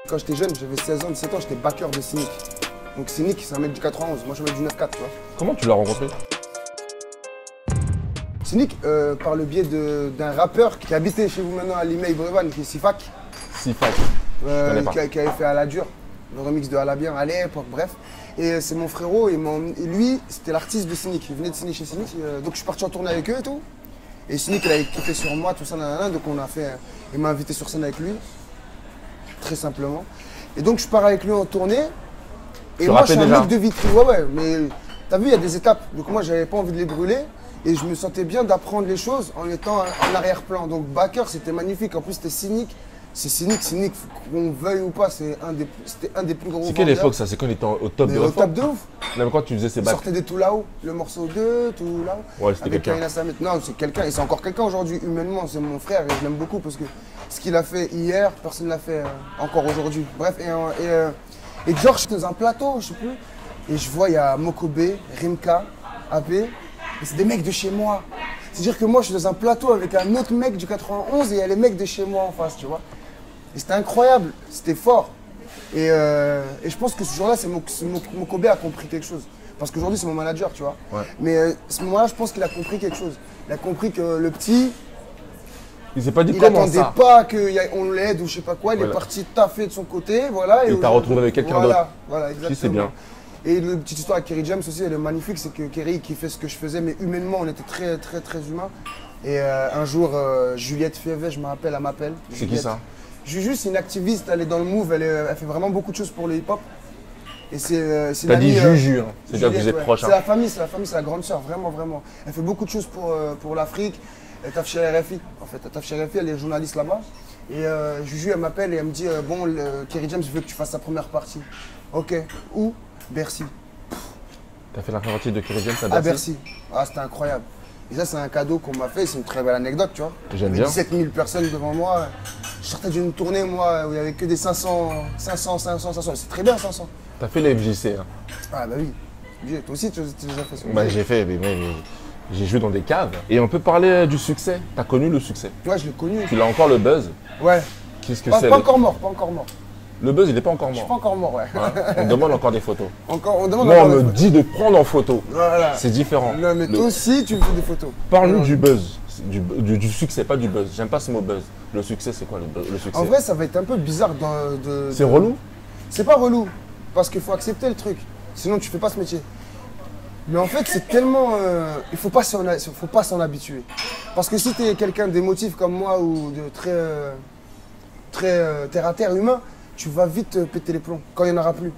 Quand j'étais jeune, j'avais 16 ans, 17 ans, j'étais backer de Cynic. Donc Cynic, c'est un mec du 91, moi je suis un mec du 9-4, tu vois. Comment tu l'as rencontré? Cynic, par le biais d'un rappeur qui habitait chez vous maintenant à Limay Brevan, qui est Sifak. Sifak. Qui avait fait À la dure, le remix de À la bien à l'époque, bref. Et c'est mon frérot, et lui, c'était l'artiste de Cynic. Il venait de signer chez Cynic, donc je suis parti en tournée avec eux et tout. Et Cynic, il avait kiffé sur moi, tout ça, nanana, donc il m'a invité sur scène avec lui, très simplement. Et donc je pars avec lui en tournée. Et moi, je suis un mec de vitrine, ouais, mais t'as vu, il y a des étapes. Donc moi, j'avais pas envie de les brûler. Et je me sentais bien d'apprendre les choses en étant en arrière-plan. Donc backer, c'était magnifique. En plus, c'était Cynic. C'est Cynic, qu'on veuille ou pas, c'était un des plus gros. C'est quelle époque ça? C'est quand il était au top de la Au top de ouf. Même quand tu faisais ses bacs. Il sortait de Tout là-haut, le morceau de Tout là-haut. Ouais, c'était quelqu'un. Non, c'est quelqu'un, et c'est encore quelqu'un aujourd'hui, humainement. C'est mon frère et je l'aime beaucoup parce que ce qu'il a fait hier, personne ne l'a fait encore aujourd'hui. Bref, et George, dans un plateau, je sais plus. Et je vois, il y a Mokobe, Rimka, AB. Et c'est des mecs de chez moi. C'est-à-dire que moi, je suis dans un plateau avec un autre mec du 91 et il y a les mecs de chez moi en face, tu vois. Et c'était incroyable, c'était fort. Et je pense que ce jour-là, Mokobe a compris quelque chose. Parce qu'aujourd'hui, c'est mon manager, tu vois. Ouais. Mais à ce moment-là, je pense qu'il a compris quelque chose. Il a compris que le petit, il s'est pas dit il comment ça. n'attendait pas qu'on l'aide ou je sais pas quoi. Il est parti taffer de son côté, voilà. Et il t'a retrouvé avec quelqu'un d'autre. Voilà, exactement. Si, c'est bien. Et la petite histoire avec Kerry James aussi, elle est magnifique, c'est que Kerry qui fait ce que je faisais, mais humainement, on était très, très, très humains. Et un jour, Juliette Fievet, je me rappelle, elle m'appelle. C'est qui ça? Juju, c'est une activiste, elle est dans le move, elle fait vraiment beaucoup de choses pour le hip-hop. Et c'est T'as dit Juju, hein. C'est déjà que vous êtes proches. C'est la famille, c'est la grande sœur, vraiment, vraiment. Elle fait beaucoup de choses pour l'Afrique. Elle taffe chez RFI, en fait. Elle taffe chez RFI, elle est journaliste là-bas. Et Juju, elle m'appelle et elle me dit bon, Kerry James veut que tu fasses sa première partie. Ok, où? Bercy. T'as fait la première partie de Kerry James à Bercy? À Bercy. Ah, c'était incroyable. Et ça, c'est un cadeau qu'on m'a fait, c'est une très belle anecdote, tu vois. J'aime bien. 17 000 personnes devant moi. Je sortais d'une tournée, moi, où il n'y avait que des 500. C'est très bien, 500. T'as fait les FJC, hein? Ah, bah oui. Toi aussi, tu as déjà fait ça. Bah, j'ai fait, mais j'ai joué dans des caves. Et on peut parler du succès. T'as connu le succès? Ouais, je l'ai connu. Tu l'as encore le buzz? Ouais. Qu'est-ce que c'est? Pas le... encore mort, pas encore mort. Le buzz, il n'est pas encore mort. Je suis pas encore mort, ouais. On demande encore des photos. On demande Moi, on me dit de prendre en photo. Voilà. C'est différent. Non, mais toi aussi, tu me fais des photos. Parle-nous du buzz, du succès, pas du buzz. J'aime pas ce mot buzz. Le succès, c'est quoi le succès? En vrai, ça va être un peu bizarre C'est relou? C'est pas relou, parce qu'il faut accepter le truc. Sinon, tu fais pas ce métier. Mais en fait, c'est tellement... il faut pas s'en habituer. Parce que si tu es quelqu'un d'émotif comme moi ou de très terre-à-terre humain, tu vas vite péter les plombs quand il n'y en aura plus.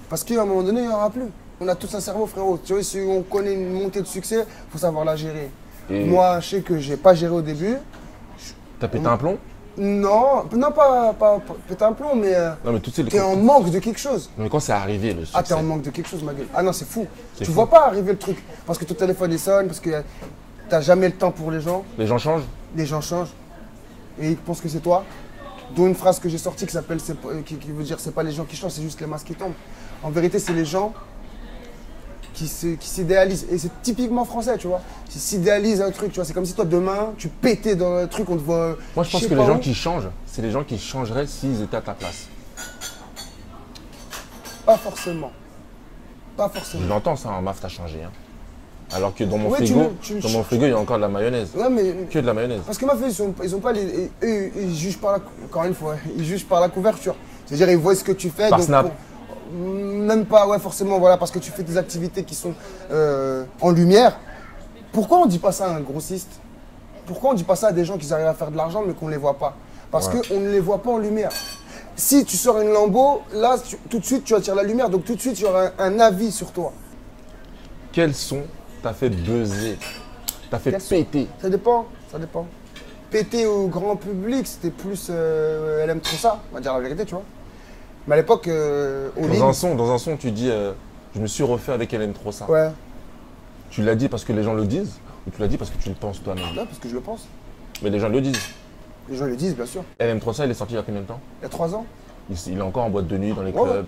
Parce qu'à un moment donné, il n'y en aura plus. On a tous un cerveau, frérot. Tu vois, si on connaît une montée de succès, il faut savoir la gérer. Et moi, je sais que j'ai pas géré au début. T'as pété un plomb? Non, pas péter un plomb, mais, non, mais t'es en manque de quelque chose. Mais quand c'est arrivé, le succès? Ah, t'es en manque de quelque chose, ma gueule. Ah non, c'est fou. Tu vois pas arriver le truc. Parce que ton téléphone, il sonne, parce que t'as jamais le temps pour les gens. Les gens changent? Les gens changent. Et ils pensent que c'est toi. D'où une phrase que j'ai sortie qui veut dire c'est pas les gens qui changent, c'est juste les masques qui tombent. En vérité, c'est les gens qui s'idéalisent. Et c'est typiquement français, tu vois. Qui s'idéalisent un truc, tu vois. C'est comme si toi, demain, tu pétais dans un truc, on te voit. Moi, je pense que les gens qui changent, c'est les gens qui changeraient s'ils étaient à ta place. Pas forcément. Pas forcément. Je l'entends ça, en maf, t'as changé. Hein. Alors que dans mon frigo, il y a encore de la mayonnaise. Ouais, mais que de la mayonnaise. Parce que ma fille, ils ont pas les. Ils jugent par la. Encore une fois, ils jugent par la couverture. C'est-à-dire, ils voient ce que tu fais. Par donc Snap. Même pas, ouais, forcément, voilà, parce que tu fais des activités qui sont en lumière. Pourquoi on dit pas ça à un grossiste? Pourquoi on dit pas ça à des gens qui arrivent à faire de l'argent mais qu'on les voit pas? Parce qu'on ne les voit pas en lumière. Si tu sors une Lambo, là, tout de suite, tu attires la lumière, donc tout de suite, tu auras un avis sur toi. Quels son t'as fait buzzer? T'as fait péter? Ça dépend, ça dépend. Péter au grand public, c'était plus elle aime trop ça, on va dire la vérité, tu vois. Mais à l'époque, dans un son, tu dis je me suis refait avec elle aime trop ça. Ouais. Tu l'as dit parce que les gens le disent ou tu l'as dit parce que tu le penses toi-même? Non, parce que je le pense. Mais les gens le disent. Les gens le disent, bien sûr. Elle aime trop ça, il est sorti il y a combien de temps? Il y a 3 ans. Il est encore en boîte de nuit dans les clubs. Ouais.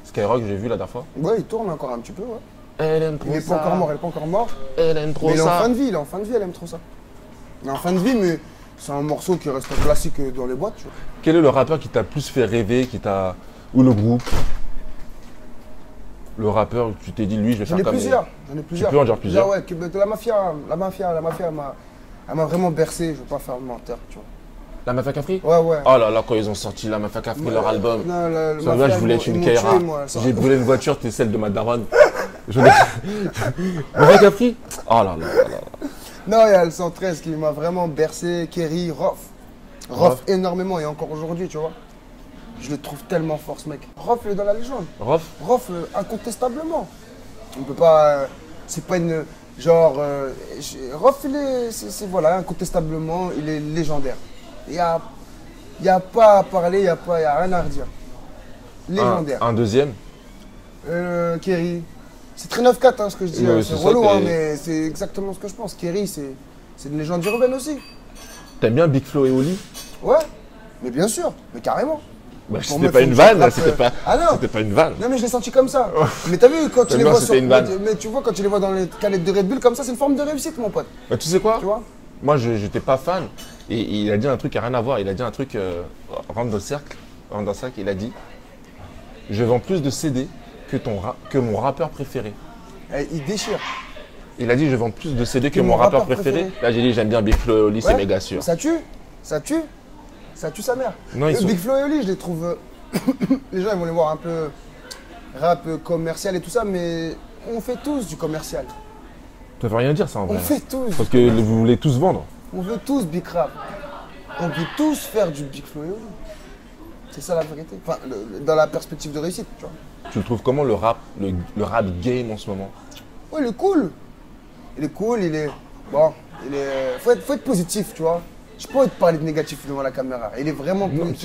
Skyrock, j'ai vu la dernière fois. Ouais, il tourne encore un petit peu, ouais. Elle aime trop ça. Il n'est pas encore mort, elle n'est pas encore morte. Elle aime trop ça. Mais il est en fin de vie, elle aime trop ça. Il est en fin de vie, mais c'est un morceau qui reste un classique dans les boîtes. Tu vois. Quel est le rappeur qui t'a le plus fait rêver, ou le groupe? Le rappeur, tu t'es dit, lui, je vais faire comme lui. J'en ai plusieurs. Tu peux en dire plusieurs? Ouais, la mafia, elle m'a vraiment bercé, je ne veux pas faire le menteur, tu vois. La Mafia Cafri? Ouais. Oh là là, quand ils ont sorti la Mafia Cafri, leur album. Non, Ce là je voulais être une Kaira. J'ai brûlé une voiture, t'es celle de ma daronne. Mafia Cafri? Oh là là là là. Non, il y a le 113 qui m'a vraiment bercé, Kerry, Rof énormément, et encore aujourd'hui, tu vois. Je le trouve tellement fort, ce mec. Rof, il est dans la légende. Rof, incontestablement. On peut pas. C'est pas une. Genre. Rof, voilà, incontestablement, il est légendaire. Il n'y a pas à parler, il n'y a rien à redire. Légendaire. Un deuxième? Kerry. C'est très 9-4 hein, ce que je dis. Oui, c'est relou, hein, mais c'est exactement ce que je pense. Kerry, c'est une légende urbaine aussi. T'aimes bien Big Flo et Oli? Ouais, mais bien sûr, mais carrément. Bah, c'était pas une vanne, c'était pas une vanne. Non mais je l'ai senti comme ça. Mais t'as vu quand tu les vois mais tu vois quand tu les vois dans les canettes de Red Bull comme ça, c'est une forme de réussite mon pote. Bah, tu sais quoi? Tu vois? Moi j'étais pas fan et il a dit un truc qui a rien à voir. Il a dit un truc rentre dans le cercle, il a dit je vends plus de CD que mon rappeur préféré. Il déchire. Il a dit je vends plus de CD que mon rappeur préféré. Là j'ai dit j'aime bien Big Flo et Oli, c'est méga sûr. Ça tue sa mère. Non, Big Flo et Oli, je les trouve. Les gens ils vont les voir un peu rap commercial et tout ça, mais on fait tous du commercial. Ça veut rien dire ça en vrai. On fait tous. Parce que vous voulez tous vendre. On veut tous Big Rap. On veut tous faire du Big Flo et Oli. C'est ça la vérité. Enfin, dans la perspective de réussite, tu vois. Tu le trouves comment le rap game en ce moment? Ouais, il est cool. Il est cool, il est. Bon, faut être positif, tu vois. Je peux pas te parler de négatif devant la caméra. Il est vraiment cool.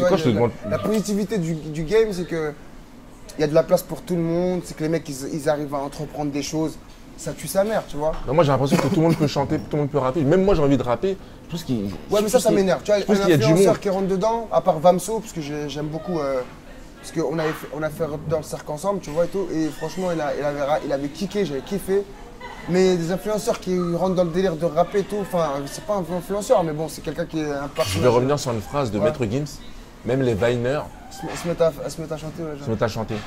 La positivité du game, c'est que il y a de la place pour tout le monde, c'est que les mecs ils arrivent à entreprendre des choses. Ça tue sa mère, tu vois. Non, moi j'ai l'impression que tout le monde peut chanter, tout le monde peut rapper. Même moi j'ai envie de rapper. Ouais, mais ça m'énerve. Tu vois, un influenceur qui rentre dedans, à part Vamso, parce que j'aime beaucoup. Parce qu'on a fait dans le cercle ensemble, tu vois, et tout. Et franchement, il avait kické, j'avais kiffé. Mais des influenceurs qui rentrent dans le délire de rapper et tout, enfin, c'est pas un influenceur, mais bon, c'est quelqu'un qui est un personnage. Je vais revenir sur une phrase de Maître Gims. Même les Viners se mettent à chanter. Ouais, se mettent à chanter. Ouais.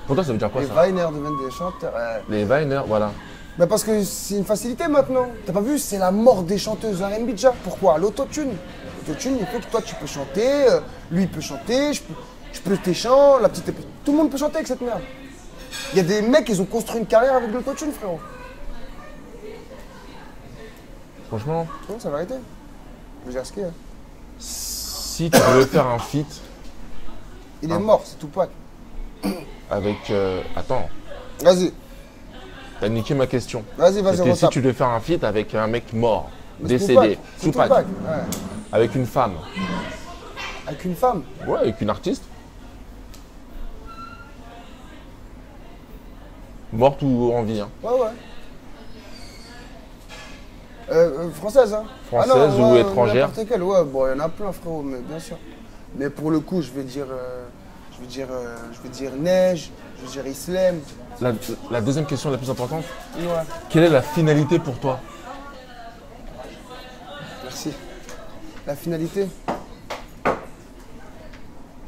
Pour toi, ça veut dire quoi ça? Les Viners deviennent des chanteurs. Les Viners, voilà. Mais parce que c'est une facilité maintenant. T'as pas vu, c'est la mort des chanteuses R&B déjà. Pourquoi? L'autotune. L'autotune, il fait que toi tu peux chanter, lui il peut chanter, je peux tes chants, la petite. Tout le monde peut chanter avec cette merde. Il y a des mecs, ils ont construit une carrière avec l'autotune, frérot. Franchement. Non, c'est la vérité. Je veux dire ce qu'il y a. Si tu devais faire un feat. Il est mort, c'est Tupac. Avec. Attends. Vas-y. T'as niqué ma question. Vas-y, on si tu devais faire un feat avec un mec mort, décédé, Tupac. Ouais. Avec une femme. Avec une femme? Ouais, avec une artiste. Morte ou en vie, hein. Ouais. Française, hein. Française ou étrangère? N'importe quelle, ouais, bon, il y en a plein, frérot, mais bien sûr. Mais pour le coup, je vais dire Neige, je vais dire Islam. La deuxième question la plus importante. Ouais. Quelle est la finalité pour toi? Merci. La finalité?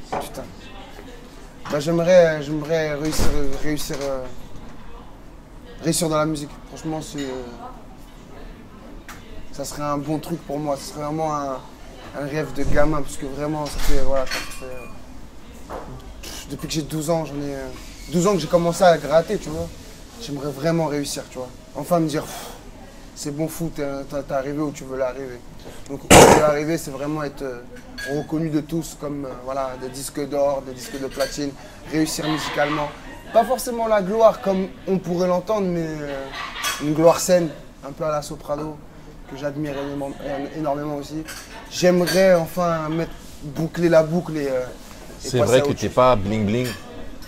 Putain. Bah, j'aimerais réussir dans la musique. Franchement, ça serait un bon truc pour moi. Ce serait vraiment un rêve de gamin, parce que vraiment, depuis que j'ai 12 ans, 12 ans que j'ai commencé à gratter, tu vois. J'aimerais vraiment réussir, tu vois. Enfin me dire, c'est bon fou, t'es arrivé où tu veux l'arriver. Donc où tu veux l'arriver, c'est vraiment être reconnu de tous comme des disques d'or, des disques de platine, réussir musicalement. Pas forcément la gloire comme on pourrait l'entendre, mais une gloire saine, un peu à la Soprano, que j'admire énormément aussi. J'aimerais enfin boucler la boucle et c'est vrai que tu n'es pas bling bling.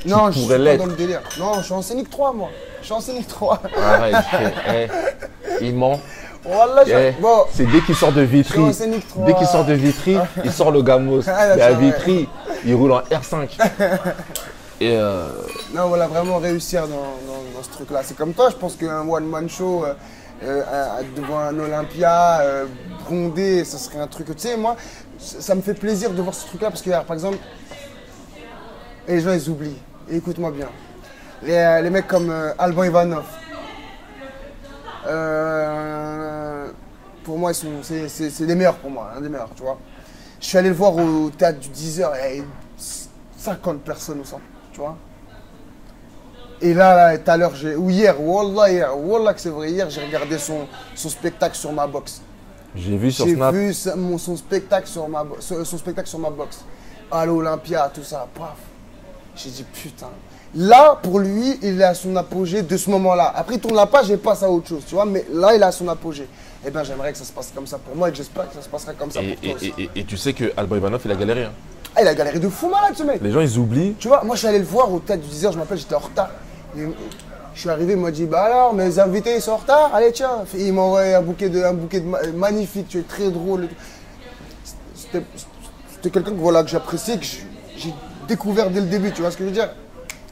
Non, je suis pas dans le délire. Non, je suis en Scénic 3, moi. Je suis en Scénic 3. Arrête, il ment. Voilà, bon. C'est dès qu'il sort de Vitry. Dès qu'il sort de Vitry, il sort le Gamos. Et à Vitry, il roule en R5. Et non, voilà, vraiment réussir dans ce truc-là. C'est comme toi, je pense qu'un one-man show, devant un Olympia, bondé, ça serait un truc, tu sais, moi, ça me fait plaisir de voir ce truc-là, parce que, par exemple, et les gens, ils oublient, et écoute-moi bien, les mecs comme Alban Ivanov, pour moi, c'est les meilleurs pour moi, un des meilleurs, tu vois. Je suis allé le voir au théâtre du 10h, il y avait 50 personnes au centre, tu vois. Et là, tout à l'heure, ou hier, Wallah que c'est vrai, hier, j'ai regardé son spectacle sur ma box. J'ai vu sur Snap. J'ai vu son spectacle sur ma box. À l'Olympia, tout ça, paf. J'ai dit putain. Là, pour lui, il est à son apogée de ce moment-là. Après, il tourne la page et passe à autre chose, tu vois. Mais là, il est à son apogée. Eh bien, j'aimerais que ça se passe comme ça pour moi et j'espère que ça se passera comme ça pour toi aussi. Et tu sais que Alban Ivanov, il a galéré. Hein. Ah, il a galéré de fou malade, ce mec. Les gens, ils oublient. Tu vois, moi, je suis allé le voir au théâtre du 10h, je m'appelle, j'étais en retard. Je suis arrivé, il m'a dit, bah alors, mes invités, ils sont en retard. Allez, tiens. Et il m'a envoyé un bouquet de magnifique, tu es très drôle. C'était quelqu'un que, voilà, que j'appréciais, que j'ai découvert dès le début, tu vois ce que je veux dire.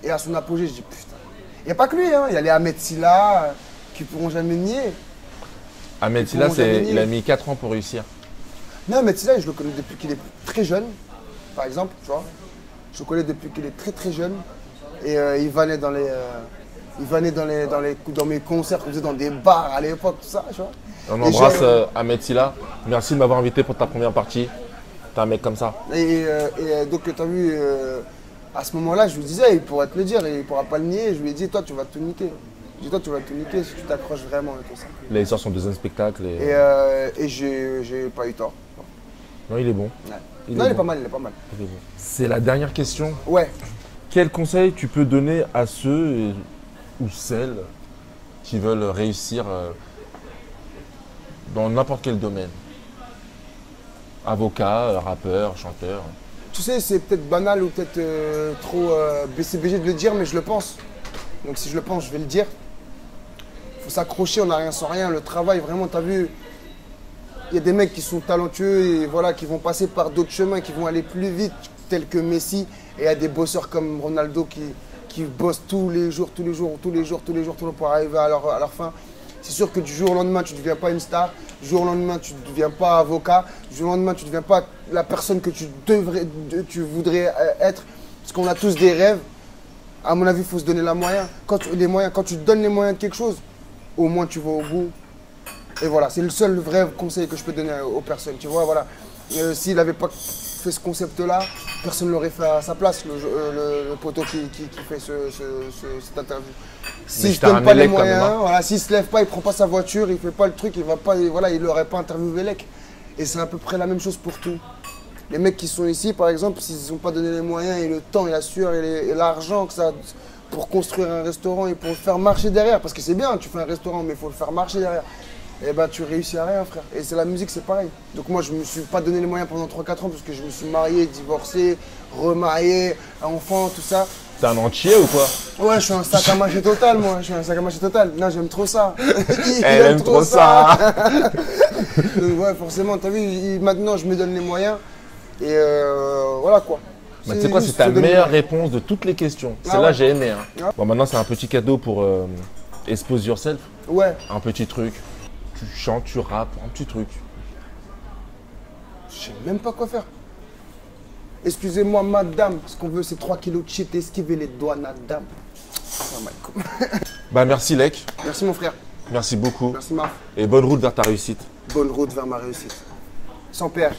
Et à son apogée, je dis putain. Il n'y a pas que lui, hein. Il y a les Ahmed Silla qui ne pourront jamais nier. Ahmed Silla, il a mis 4 ans pour réussir. Non, Ahmed Silla, je le connais depuis qu'il est très jeune, par exemple, tu vois. Je le connais depuis qu'il est très très jeune. Et il venait dans mes concerts, qu'on faisait dans des bars à l'époque, tout ça, tu vois. On embrasse Ahmed Silla. Merci de m'avoir invité pour ta première partie. T'es un mec comme ça. Et donc, tu as vu, à ce moment-là, je lui disais, il pourrait te le dire, il ne pourra pas le nier. Je lui ai dit, toi, tu vas tout niquer. Je lui ai dit, toi, tu vas tout niquer si tu t'accroches vraiment et tout ça. Là, il sort son deuxième spectacle. Et j'ai pas eu tort. Non, il est bon. Ouais. Il est pas mal, il est pas mal. C'est la dernière question. Ouais. Quel conseil tu peux donner à ceux ou celles qui veulent réussir dans n'importe quel domaine? Avocat, rappeur, chanteur. Tu sais, c'est peut-être banal ou peut-être trop BCBG de le dire, mais je le pense. Donc si je le pense, je vais le dire. Il faut s'accrocher, on n'a rien sans rien. Le travail, vraiment, tu as vu, il y a des mecs qui sont talentueux et voilà, qui vont passer par d'autres chemins, qui vont aller plus vite, tels que Messi. Et il y a des bosseurs comme Ronaldo qui bossent tous les jours pour arriver à leur fin. C'est sûr que du jour au lendemain, tu ne deviens pas une star. Du jour au lendemain, tu ne deviens pas avocat. Du jour au lendemain, tu ne deviens pas la personne que tu voudrais être. Parce qu'on a tous des rêves. À mon avis, il faut se donner les moyens. Quand tu te donnes les moyens de quelque chose, au moins tu vas au bout. Et voilà, c'est le seul vrai conseil que je peux donner aux personnes. Tu vois, voilà. S'il n'avait pas fait ce concept-là, personne ne l'aurait fait à sa place, le poteau qui fait cette interview. S'il ne se donne pas les moyens, voilà, s'il ne se lève pas, il ne prend pas sa voiture, il ne fait pas le truc, il n'aurait pas interviewé Lec. Et c'est à peu près la même chose pour tout. Les mecs qui sont ici, par exemple, s'ils n'ont pas donné les moyens et le temps et la sueur et l'argent que ça pour construire un restaurant et pour le faire marcher derrière, parce que c'est bien, tu fais un restaurant, mais il faut le faire marcher derrière. Et ben tu réussis à rien, frère. Et c'est la musique, c'est pareil. Donc moi, je me suis pas donné les moyens pendant 3-4 ans parce que je me suis marié, divorcé, remarié, enfant, tout ça. T'es un entier ou quoi? Ouais, je suis un sac à mâcher total, moi. Je suis un sac à mâcher total. Non, j'aime trop ça. Elle aime trop ça. Donc ouais, forcément, t'as vu, maintenant, je me donne les moyens. Et voilà quoi. Bah, tu sais quoi, c'est ta meilleure réponse de toutes les questions. Celle-là, j'ai aimé. Hein. Ah. Bon, maintenant, c'est un petit cadeau pour Expose Yourself. Ouais. Un petit truc. Tu chantes, tu rappes, un petit truc. Je sais même pas quoi faire. Excusez-moi, madame, ce qu'on veut, c'est 3 kilos de shit, esquiver les doigts, madame. Oh, bah, merci, Lec. Merci, mon frère. Merci beaucoup. Merci, Marc. Et bonne route vers ta réussite. Bonne route vers ma réussite. Sans péage.